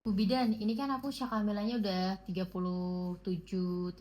Bu Bidan, ini kan aku syak hamilnya udah 37, 38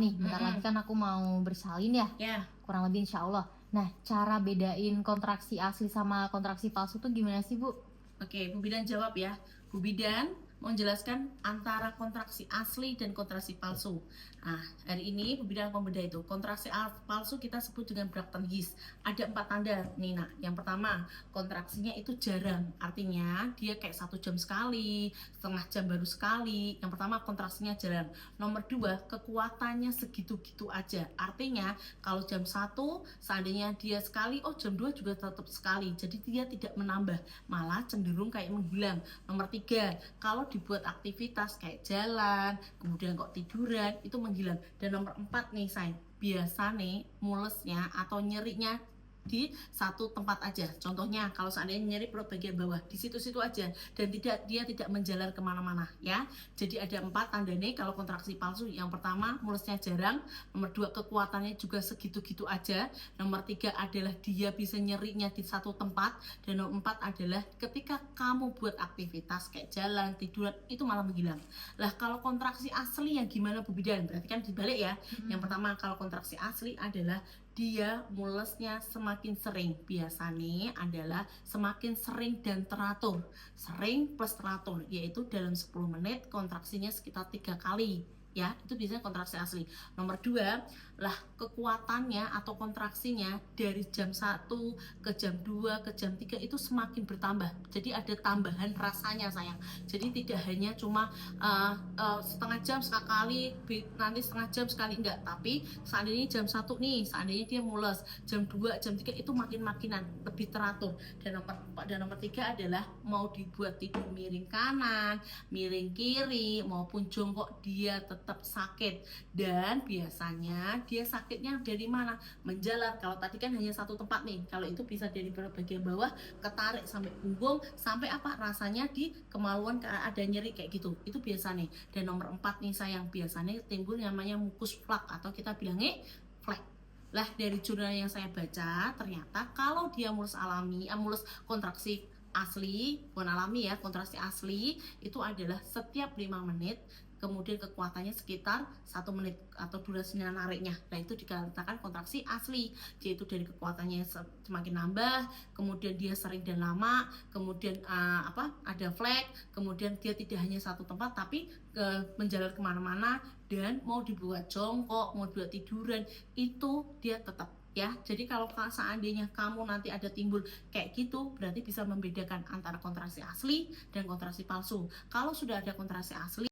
nih. Bentar lagi Mm-mm. kan aku mau bersalin ya. Ya, Kurang lebih insya Allah. Nah, cara bedain kontraksi asli sama kontraksi palsu tuh gimana sih, Bu? oke, Bu Bidan jawab ya. Bu Bidan mau menjelaskan antara kontraksi asli dan kontraksi palsu. Nah, hari ini Bu Bidan akan membedah itu. Kontraksi palsu kita sebut dengan Braxton Hicks. Ada 4 tanda nih. Nah, yang pertama, kontraksinya itu jarang. Artinya dia kayak 1 jam sekali, setengah jam baru sekali. Yang pertama, kontraksinya jarang. Nomor 2, kekuatannya segitu-gitu aja. Artinya kalau jam 1 seandainya dia sekali, oh jam 2 juga tetap sekali. Jadi dia tidak menambah, malah cenderung kayak menghilang. Nomor 3, kalau dibuat aktivitas kayak jalan, kemudian kok tiduran, itu menghilang. Dan nomor 4 nih, say, biasa nih mulesnya atau nyerinya di satu tempat aja. Contohnya kalau seandainya nyeri perut bagian bawah, di situ-situ aja, dan dia tidak menjalar kemana-mana ya. Jadi ada 4 tanda nih kalau kontraksi palsu. Yang pertama, mulesnya jarang. Nomor 2, kekuatannya juga segitu-gitu aja. Nomor 3 adalah dia bisa nyerinya di satu tempat. Dan nomor 4 adalah ketika kamu buat aktivitas kayak jalan, tiduran, itu malah menghilang. Lah kalau kontraksi asli yang gimana, Bu Bidan? Berarti kan dibalik ya. Yang pertama, kalau kontraksi asli adalah dia mulesnya semakin sering. Biasa nih adalah semakin sering dan teratur. Sering plus teratur, yaitu dalam 10 menit kontraksinya sekitar 3 kali. Ya, itu biasanya kontraksi asli. Nomor 2, lah kekuatannya atau kontraksinya dari jam 1 ke jam 2 ke jam 3 itu semakin bertambah. Jadi ada tambahan rasanya, sayang. Jadi tidak hanya cuma setengah jam sekali, nanti setengah jam sekali, enggak. Tapi seandainya jam 1 nih, seandainya dia mules, jam 2 jam 3 itu makin-makinan lebih teratur. Dan nomor 3 adalah mau dibuat tidur miring kanan, miring kiri, maupun jongkok, dia tetap sakit. Dan biasanya dia sakitnya dari mana? Menjalar. Kalau tadi kan hanya satu tempat nih, kalau itu bisa dari bagian bawah, ketarik sampai punggung, sampai apa rasanya di kemaluan, ada nyeri kayak gitu. Itu biasa nih. Dan nomor 4 nih, sayang, biasanya timbul namanya mukus plak atau kita bilangnya flek. Lah dari jurnal yang saya baca, ternyata kalau dia mulus alami, mulus kontraksi asli, bukan alami ya, kontraksi asli itu adalah setiap 5 menit, kemudian kekuatannya sekitar 1 menit atau durasinya nariknya. Nah itu dikatakan kontraksi asli, yaitu dari kekuatannya semakin nambah, kemudian dia sering dan lama, kemudian ada flek, kemudian dia tidak hanya satu tempat tapi menjalar kemana-mana, dan mau dibuat jongkok, mau dibuat tiduran, itu dia tetap ya. Jadi kalau seandainya kamu nanti ada timbul kayak gitu, berarti bisa membedakan antara kontraksi asli dan kontraksi palsu. Kalau sudah ada kontraksi asli